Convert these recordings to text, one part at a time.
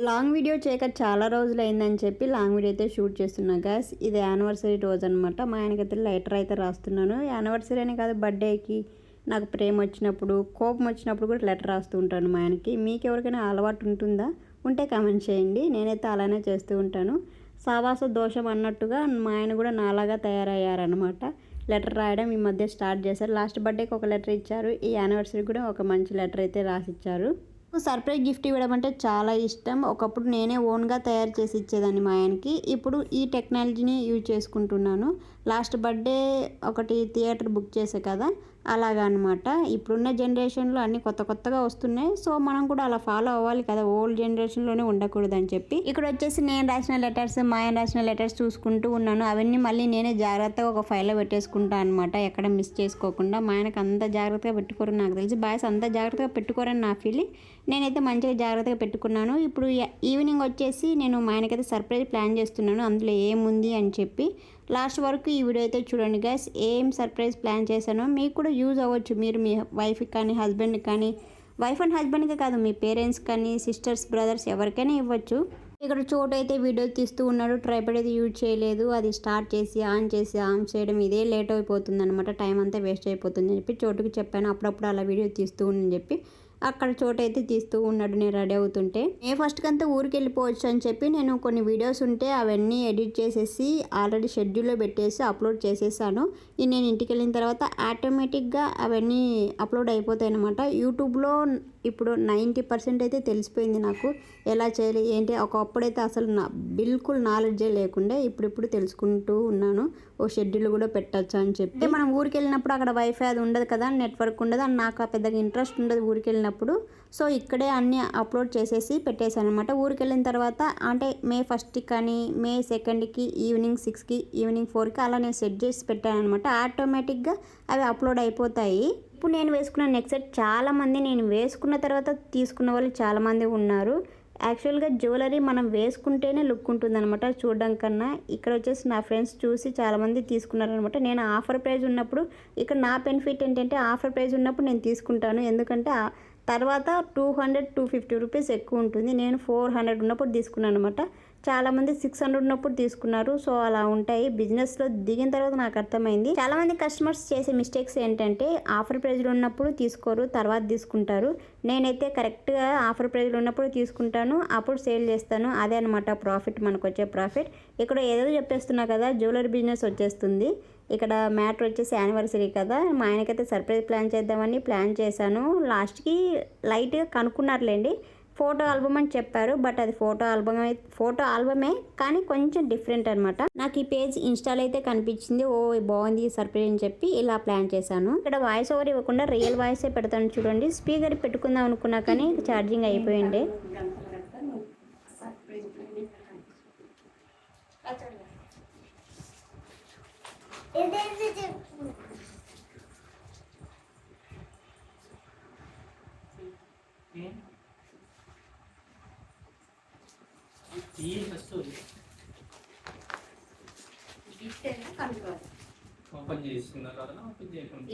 Long video చేయక చాలా రోజులు అయిందని చెప్పి లాంగ్ వీడియో అయితే షూట్ చేస్తున్నా గాయ్స్. ఇది యానివర్సరీ రోజు అనమాట. మా ఆయనకైతే లెటర్ అయితే రాస్తున్నాను. యానివర్సరీ అని కాదు, బర్త్డేకి, నాకు ప్రేమ వచ్చినప్పుడు, కోపం వచ్చినప్పుడు కూడా లెటర్ రాస్తూ ఉంటాను మా ఆయనకి. మీకు ఎవరికైనా అలవాటు ఉంటుందా? ఉంటే కామెంట్ చేయండి. నేనైతే అలానే చేస్తూ ఉంటాను. సావాస దోషం అన్నట్టుగా మా ఆయన కూడా నాలాగా తయారయ్యారనమాట. లెటర్ రాయడం ఈ మధ్య స్టార్ట్ చేశారు. లాస్ట్ బర్త్డేకి ఒక లెటర్ ఇచ్చారు. ఈ యానివర్సరీ కూడా ఒక మంచి లెటర్ అయితే రాసిచ్చారు. సర్ప్రైజ్ గిఫ్ట్ ఇవ్వడం అంటే చాలా ఇష్టం. ఒకప్పుడు నేనే ఓన్గా తయారు చేసి ఇచ్చేదాన్ని మా ఆయనకి. ఇప్పుడు ఈ టెక్నాలజీని యూజ్ చేసుకుంటున్నాను. లాస్ట్ బర్త్డే ఒకటి థియేటర్ బుక్ చేసే కదా, అలాగా అనమాట. ఇప్పుడున్న జనరేషన్లో అన్నీ కొత్త కొత్తగా వస్తున్నాయి. సో మనం కూడా అలా ఫాలో అవ్వాలి కదా, ఓల్డ్ జనరేషన్లోనే ఉండకూడదు అని చెప్పి ఇక్కడ వచ్చేసి నేను రాసిన లెటర్స్, మా ఆయన రాసిన లెటర్స్ చూసుకుంటూ ఉన్నాను. అవన్నీ మళ్ళీ నేనే జాగ్రత్తగా ఒక ఫైల్లో పెట్టేసుకుంటాను అనమాట, ఎక్కడ మిస్ చేసుకోకుండా. మా ఆయనకు అంత జాగ్రత్తగా పెట్టుకోరని నాకు తెలిసి, బాయ్స్ అంత జాగ్రత్తగా పెట్టుకోరని నా ఫీలింగ్. నేనైతే మంచిగా జాగ్రత్తగా పెట్టుకున్నాను. ఇప్పుడు ఈవినింగ్ వచ్చేసి నేను మా ఆయనకైతే సర్ప్రైజ్ ప్లాన్ చేస్తున్నాను, అందులో ఏముంది అని చెప్పి. లాస్ట్ వరకు ఈ వీడియో అయితే చూడండి గైస్. ఏం సర్ప్రైజ్ ప్లాన్ చేశానో మీకు కూడా యూజ్ అవ్వచ్చు. మీరు మీ వైఫ్కి కానీ, హస్బెండ్కి కానీ, వైఫ్ అండ్ హస్బెండ్కి కాదు, మీ పేరెంట్స్ కానీ, సిస్టర్స్, బ్రదర్స్ ఎవరికైనా ఇవ్వచ్చు. ఇక్కడ చోటు అయితే వీడియో తీస్తూ ఉన్నాడు. ట్రైపాడ్ అయితే యూజ్ చేయలేదు. అది స్టార్ట్ చేసి ఆన్ చేయడం ఇదే లేట్ అయిపోతుంది అనమాట. టైం అంతా వేస్ట్ అయిపోతుంది అని చెప్పి చోటుకి చెప్పాను, అప్పుడప్పుడు అలా వీడియో తీస్తూ అని చెప్పి. అక్కడ చోట అయితే తీస్తూ ఉన్నాడు నేను రెడీ అవుతుంటే. ఫస్ట్కి అంతా ఊరికి వెళ్ళిపోవచ్చు అని చెప్పి నేను కొన్ని వీడియోస్ ఉంటే అవన్నీ ఎడిట్ చేసేసి ఆల్రెడీ షెడ్యూల్లో పెట్టేసి అప్లోడ్ చేసేసాను. నేను ఇంటికి వెళ్ళిన తర్వాత ఆటోమేటిక్గా అవన్నీ అప్లోడ్ అయిపోతాయి అనమాట. యూట్యూబ్లో ఇప్పుడు 90% అయితే తెలిసిపోయింది నాకు, ఎలా చేయాలి ఏంటి. ఒకప్పుడైతే అసలు బిల్కుల్ నాలెడ్జే లేకుండే, ఇప్పుడు తెలుసుకుంటూ ఉన్నాను. ఓ షెడ్యూల్ కూడా పెట్టచ్చు అని చెప్పి. మనం ఊరికి వెళ్ళినప్పుడు అక్కడ వైఫై అది ఉండదు కదా, నెట్వర్క్ ఉండదు, అని నాకు పెద్దగా ఇంట్రెస్ట్ ఉండదు ఊరికి వెళ్ళినప్పుడు. సో ఇక్కడే అన్నీ అప్లోడ్ చేసేసి పెట్టేశాను అనమాట. ఊరికి వెళ్ళిన తర్వాత అంటే May 1st కానీ, May 2ndకి ఈవినింగ్ 6కి, ఈవినింగ్ 4కి అలా నేను సెట్ చేసి పెట్టాను అనమాట. ఆటోమేటిక్గా అవి అప్లోడ్ అయిపోతాయి. ఇప్పుడు నేను వేసుకున్న నెక్ సెట్ చాలామంది నేను వేసుకున్న తర్వాత తీసుకున్న వాళ్ళు చాలామంది ఉన్నారు. యాక్చువల్గా జ్యువెలరీ మనం వేసుకుంటేనే లుక్ ఉంటుంది అనమాట చూడడం కన్నా. ఇక్కడ వచ్చేసి నా ఫ్రెండ్స్ చూసి చాలామంది తీసుకున్నారనమాట. నేను ఆఫర్ ప్రైస్ ఉన్నప్పుడు, ఇక్కడ నా బెనిఫిట్ ఏంటంటే ఆఫర్ ప్రైస్ ఉన్నప్పుడు నేను తీసుకుంటాను. ఎందుకంటే తర్వాత 200-250 రూపీస్ ఎక్కువ ఉంటుంది. నేను 400 ఉన్నప్పుడు తీసుకున్నాను అనమాట. చాలామంది 600 ఉన్నప్పుడు తీసుకున్నారు. సో అలా ఉంటాయి. బిజినెస్లో దిగిన తర్వాత నాకు అర్థమైంది. చాలామంది కస్టమర్స్ చేసే మిస్టేక్స్ ఏంటంటే ఆఫర్ ప్రైజ్లో ఉన్నప్పుడు తీసుకోరు, తర్వాత తీసుకుంటారు. నేనైతే కరెక్ట్గా ఆఫర్ ప్రైజ్లో ఉన్నప్పుడు తీసుకుంటాను, అప్పుడు సేల్ చేస్తాను. అదే అనమాట ప్రాఫిట్, మనకు వచ్చే ప్రాఫిట్. ఇక్కడ ఏదో చెప్పేస్తున్నా కదా, జ్యువెలరీ బిజినెస్ వచ్చేస్తుంది. ఇక్కడ మ్యాటర్ వచ్చేసి యానివర్సరీ కదా, మా ఆయనకైతే సర్ప్రైజ్ ప్లాన్ చేద్దామని ప్లాన్ చేశాను. లాస్ట్కి లైట్గా కనుక్కున్నారులేండి. ఫోటో ఆల్బమ్ అని చెప్పారు, బట్ అది ఫోటో ఆల్బమే కానీ కొంచెం డిఫరెంట్ అనమాట. నాకు ఈ పేజ్ ఇన్స్టాల్ అయితే కనిపించింది. ఓ బాగుంది సర్ప్రైజ్ అని చెప్పి ఇలా ప్లాన్ చేశాను. ఇక్కడ వాయిస్ ఓవర్ ఇవ్వకుండా రియల్ వాయిసే పెడతాను చూడండి. స్పీకర్ పెట్టుకుందాం అనుకున్నా కానీ ఛార్జింగ్ అయిపోయింది.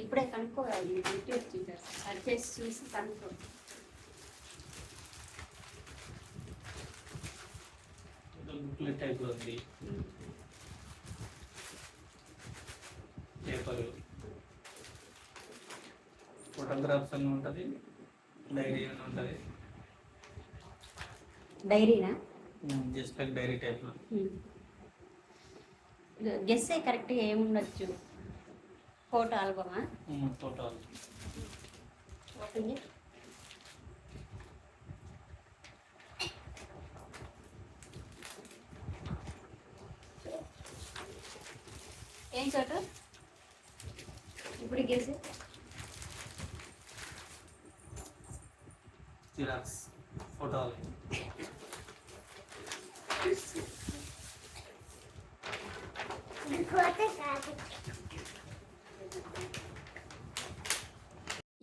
ఇప్పుడే కనుక్కోవాలి, సర్చ్ చేసి చూసి కనుక్కో. బుక్లెట్ టైప్ ఉంది, పేపర్, ఫోటోగ్రాఫ్స్ అని ఉంటుంది, డైరీ అని ఉంటుంది. డైరీనా? జస్ట్ లైక్ డైరీ టైప్లో. గెస్ కరెక్ట్గా ఏముండొచ్చు? ఫోటో ఆల్బమా? Photo album. ఓపెన్ ఏం చోటు ఇప్పుడు గెస్. Xerox photo album.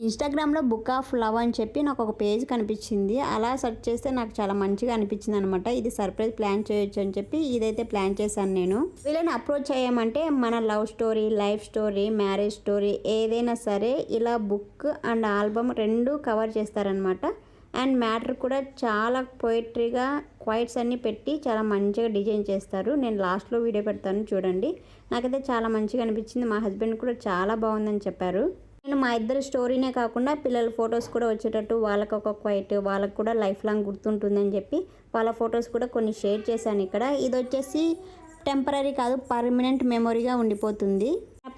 ఇన్స్టాగ్రామ్లో బుక్ ఆఫ్ లవ్ అని చెప్పి నాకు ఒక పేజ్ కనిపించింది. అలా సెర్చ్ చేస్తే నాకు చాలా మంచిగా అనిపించింది అనమాట. ఇది సర్ప్రైజ్ ప్లాన్ చేయొచ్చు అని చెప్పి ఇదైతే ప్లాన్ చేశాను నేను. వీళ్ళని అప్రోచ్ చేయమంటే మన love story, life story, marriage story ఏదైనా సరే ఇలా బుక్ అండ్ ఆల్బమ్ రెండు కవర్ చేస్తారనమాట. అండ్ మ్యాటర్ కూడా చాలా పోయిటరీగా క్వైట్స్ అన్నీ పెట్టి చాలా మంచిగా డిజైన్ చేస్తారు. నేను లాస్ట్లో వీడియో పెడతాను చూడండి. నాకైతే చాలా మంచిగా అనిపించింది. మా హస్బెండ్ కూడా చాలా బాగుందని చెప్పారు. నేను మా ఇద్దరు స్టోరీనే కాకుండా పిల్లల ఫొటోస్ కూడా వచ్చేటట్టు వాళ్ళకి ఒక క్వైట్ వాళ్ళకు కూడా లైఫ్ లాంగ్ గుర్తుంటుందని చెప్పి వాళ్ళ ఫొటోస్ కూడా కొన్ని షేర్ చేశాను ఇక్కడ. ఇది వచ్చేసి టెంపరీ కాదు, పర్మనెంట్ మెమొరీగా ఉండిపోతుంది.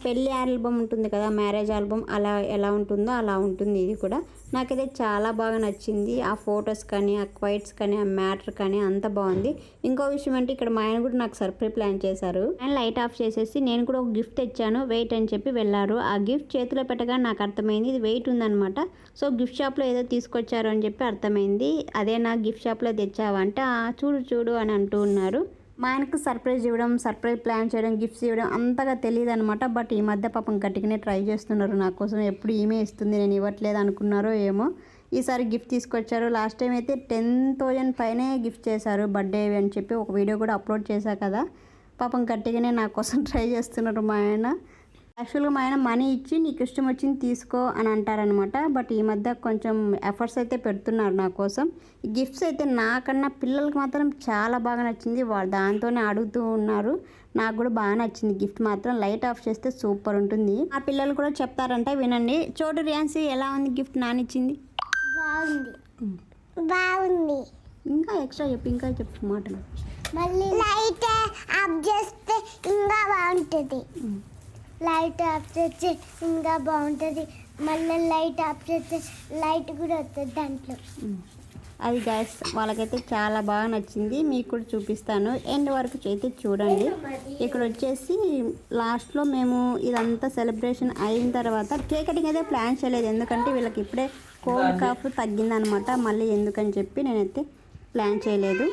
పెళ్ళి ఆల్బమ్ ఉంటుంది కదా, మ్యారేజ్ ఆల్బమ్ అలా ఎలా ఉంటుందో అలా ఉంటుంది ఇది కూడా. నాకైతే చాలా బాగా నచ్చింది. ఆ ఫొటోస్ కానీ, ఆ క్వైట్స్ కానీ, ఆ మ్యాటర్ కానీ అంత బాగుంది. ఇంకో విషయం అంటే ఇక్కడ మా ఆయన కూడా నాకు సర్ప్రైజ్ ప్లాన్ చేశారు. ఆయన లైట్ ఆఫ్ చేసేసి నేను కూడా ఒక గిఫ్ట్ తెచ్చాను వెయిట్ అని చెప్పి వెళ్ళారు. ఆ గిఫ్ట్ చేతిలో పెట్టగా నాకు అర్థమైంది ఇది వెయిట్ ఉందన్నమాట. సో గిఫ్ట్ షాప్లో ఏదో తీసుకొచ్చారు అని చెప్పి అర్థమైంది. అదే నా గిఫ్ట్ షాప్లో తెచ్చావా అంటే చూడు చూడు అని అంటూ ఉన్నారు. మా ఆయనకు సర్ప్రైజ్ ఇవ్వడం, సర్ప్రైజ్ ప్లాన్ చేయడం, గిఫ్ట్స్ ఇవ్వడం అంతగా తెలియదు అనమాట. బట్ ఈ మధ్య పాపం గట్టిగానే ట్రై చేస్తున్నారు నా కోసం. ఎప్పుడు ఈమె ఇస్తుంది నేను ఇవ్వట్లేదు అనుకున్నారో ఏమో. ఈసారి గిఫ్ట్ తీసుకొచ్చారు. లాస్ట్ టైం అయితే 10,000 పైనే గిఫ్ట్ చేశారు బర్త్డే అని చెప్పి ఒక వీడియో కూడా అప్లోడ్ చేశా కదా. పాపం గట్టిగానే నా కోసం ట్రై చేస్తున్నారు మా ఆయన. యాక్చువల్గా మా ఆయన మనీ ఇచ్చి నీకు ఇష్టం వచ్చింది తీసుకో అని అంటారనమాట. బట్ ఈ మధ్య కొంచెం ఎఫర్ట్స్ అయితే పెడుతున్నారు నా కోసం. ఈ గిఫ్ట్స్ అయితే నాకన్నా పిల్లలకి మాత్రం చాలా బాగా నచ్చింది. వాళ్ళు దాంతోనే అడుగుతూ ఉన్నారు. నాకు కూడా బాగా నచ్చింది గిఫ్ట్ మాత్రం. లైట్ ఆఫ్ చేస్తే సూపర్ ఉంటుంది. ఆ పిల్లలు కూడా చెప్తారంటే వినండి. చోటు రియాన్సీ ఎలా ఉంది గిఫ్ట్ నానిచ్చింది? బాగుంది బాగుంది. ఇంకా ఎక్స్ట్రా చెప్పు, ఇంకా చెప్పు మాటలు. మళ్ళీ లైట్ ఆఫ్ చేస్తే ఇంకా బాగుంటుంది. లైట్ ఆఫ్ చేస్తే ఇంకా బాగుంటుంది. మళ్ళీ లైట్ ఆఫ్ చేస్తే లైట్ కూడా వస్తుంది దాంట్లో. అది గైస్ వాళ్ళకైతే చాలా బాగా నచ్చింది. మీకు కూడా చూపిస్తాను. ఎండ్ వరకు అయితే చూడండి. ఇక్కడ వచ్చేసి లాస్ట్లో మేము ఇదంతా సెలబ్రేషన్ అయిన తర్వాత కేక్ కటింగ్ అయితే ప్లాన్ చేయలేదు. ఎందుకంటే వీళ్ళకి ఇప్పుడే కోల్డ్ కాఫ్ తగ్గిందనమాట. మళ్ళీ ఎందుకని చెప్పి నేనైతే ప్లాన్ చేయలేదు.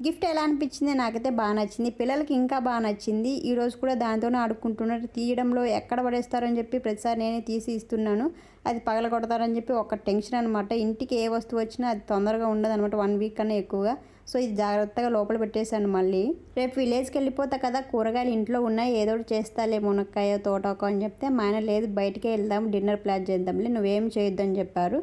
గిఫ్ట్ ఎలా అనిపించింది? నాకైతే బాగా నచ్చింది. పిల్లలకి ఇంకా బాగా నచ్చింది. ఈరోజు కూడా దాంతోనే ఆడుకుంటున్నారు. తీయడంలో ఎక్కడ పడేస్తారని చెప్పి ప్రతిసారి నేనే తీసి ఇస్తున్నాను. అది పగల కొడతారని చెప్పి ఒక టెన్షన్ అనమాట. ఇంటికి ఏ వస్తువు వచ్చినా అది తొందరగా ఉండదు అనమాట, 1 వీక్ కన్నా ఎక్కువగా. సో ఇది జాగ్రత్తగా లోపల పెట్టేశాను. మళ్ళీ రేపు విలేజ్కి వెళ్ళిపోతా కదా, కూరగాయలు ఇంట్లో ఉన్నాయి, ఏదో ఒకటి చేస్తాలే, మునక్కాయ తోటకో అని చెప్తే మా ఆయన లేదు బయటికే వెళ్దాం, డిన్నర్ ప్లాన్ చేద్దాంలే, నువ్వేం చేయొద్దని చెప్పారు.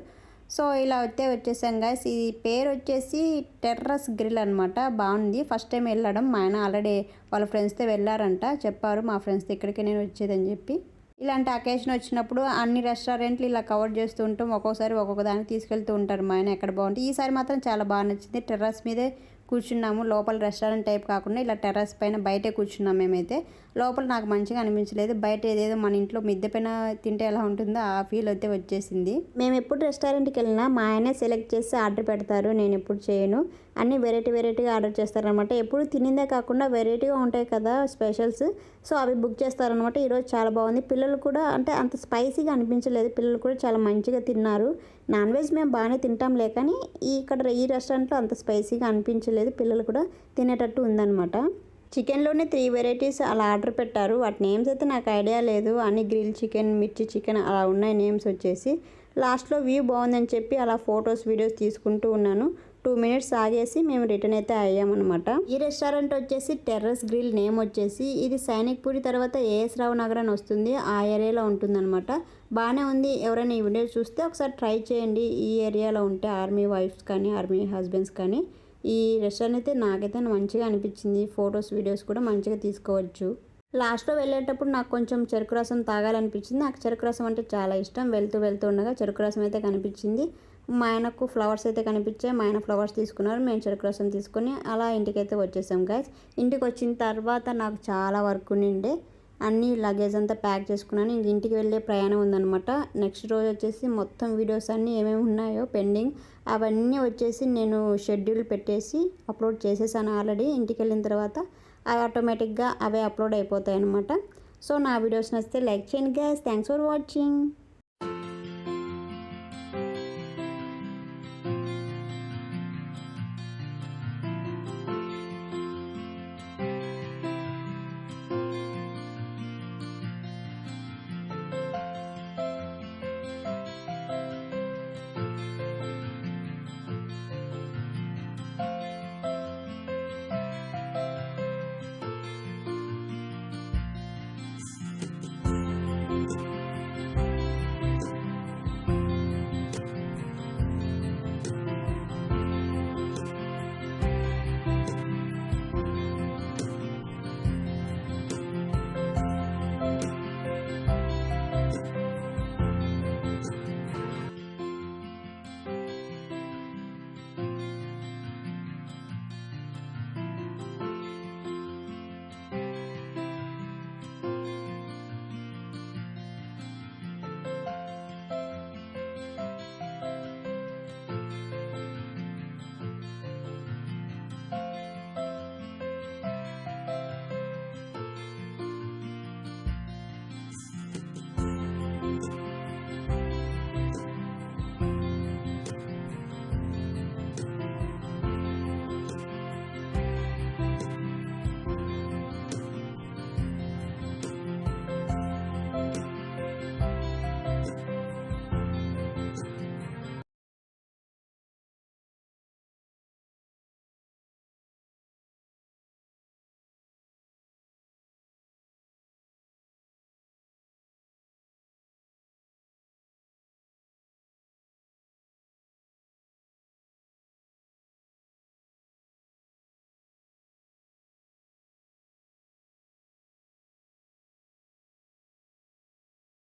సో ఇలా వచ్చేసాం గైస్. ఈ పేరు వచ్చేసి టెర్రస్ గ్రిల్ అనమాట. బాగుంది. ఫస్ట్ టైం వెళ్ళడం. మా ఆయన ఆల్రెడీ వాళ్ళ ఫ్రెండ్స్తో వెళ్ళారంట, చెప్పారు మా ఫ్రెండ్స్తో ఇక్కడికి నేను వచ్చేదని చెప్పి. ఇలాంటి అకేషన్ వచ్చినప్పుడు అన్ని రెస్టారెంట్లు ఇలా కవర్ చేస్తూ ఉంటాం. ఒక్కోసారి ఒక్కొక్క దానికి తీసుకెళ్తూ ఉంటారు మా ఆయన ఎక్కడ బాగుంటుంది. ఈసారి మాత్రం చాలా బాగా నచ్చింది. టెర్రస్ మీదే కూర్చున్నాము. లోపల రెస్టారెంట్ టైప్ కాకుండా ఇలా టెర్రస్ పైన బయటే కూర్చున్నాం మేమైతే. లోపల నాకు మంచిగా అనిపించలేదు. బయట ఏదేదో మన ఇంట్లో మిద్దె పైన తింటే ఎలా ఉంటుందో ఆ ఫీల్ అయితే వచ్చేసింది. మేము ఎప్పుడు రెస్టారెంట్కి వెళ్ళినా మా ఆయనే సెలెక్ట్ చేసి ఆర్డర్ పెడతారు. నేను ఎప్పుడు చేయను. అన్నీ వెరైటీగా ఆర్డర్ చేస్తారనమాట. ఎప్పుడు తినిందే కాకుండా వెరైటీగా ఉంటాయి కదా స్పెషల్స్. సో అవి బుక్ చేస్తారనమాట. ఈరోజు చాలా బాగుంది. పిల్లలు కూడా అంటే అంత స్పైసీగా అనిపించలేదు. పిల్లలు కూడా చాలా మంచిగా తిన్నారు. నాన్ వెజ్ మేము బాగానే తింటాంలే, కానీ ఇక్కడ ఈ రెస్టారెంట్లో అంత స్పైసీగా అనిపించలేదు. పిల్లలు కూడా తినేటట్టు ఉందన్నమాట. చికెన్లోనే 3 వెరైటీస్ అలా ఆర్డర్ పెట్టారు. వాటి నేమ్స్ అయితే నాకు ఐడియా లేదు. అన్ని గ్రిల్ చికెన్, మిర్చి చికెన్ అలా ఉన్నాయి నేమ్స్ వచ్చేసి. లాస్ట్లో వ్యూ బాగుందని చెప్పి అలా ఫొటోస్ వీడియోస్ తీసుకుంటూ ఉన్నాను. 2 మినిట్స్ ఆగేసి మేము రిటర్న్ అయితే అయ్యామన్నమాట. ఈ రెస్టారెంట్ వచ్చేసి టెర్రస్ గ్రిల్. నేమ్ వచ్చేసి ఇది సైనిక్పూరి తర్వాత ఏఎస్ రావు నగర్ అని వస్తుంది. ఆ ఏరియాలో ఉంటుందన్నమాట. బాగానే ఉంది. ఎవరైనా ఈ వీడియో చూస్తే ఒకసారి ట్రై చేయండి. ఈ ఏరియాలో ఉంటే ఆర్మీ వైఫ్స్ కానీ ఆర్మీ హస్బెండ్స్ కానీ ఈ రెస్టారెంట్ అయితే నాకైతే మంచిగా అనిపించింది. ఫొటోస్ వీడియోస్ కూడా మంచిగా తీసుకోవచ్చు. లాస్ట్లో వెళ్ళేటప్పుడు నాకు కొంచెం చెరుకు రసం తాగాలనిపించింది. నాకు చెరుకు రసం అంటే చాలా ఇష్టం. వెళ్తూ ఉండగా చెరుకు రసం అయితే కనిపించింది. మా ఆయనకు ఫ్లవర్స్ అయితే కనిపించాయి. మా ఆయన ఫ్లవర్స్ తీసుకున్నారు. మేము చెరుకు రసం తీసుకొని అలా ఇంటికైతే వచ్చేసాం గైస్. ఇంటికి వచ్చిన తర్వాత నాకు చాలా వర్క్ ఉండిండే. అన్నీ లగేజ్ అంతా ప్యాక్ చేసుకున్నాను. ఇంక ఇంటికి వెళ్ళే ప్రయాణం ఉందన్నమాట. నెక్స్ట్ రోజు వచ్చేసి మొత్తం వీడియోస్ అన్నీ ఏమేమి ఉన్నాయో పెండింగ్ అవన్నీ వచ్చేసి నేను షెడ్యూల్ పెట్టేసి అప్లోడ్ చేసేసాను ఆల్రెడీ. ఇంటికి వెళ్ళిన తర్వాత అవి ఆటోమేటిక్గా అవే అప్లోడ్ అయిపోతాయి అన్నమాట. సో నా వీడియోస్ నచ్చితే లైక్ చేయండి గైస్. Thanks for watching.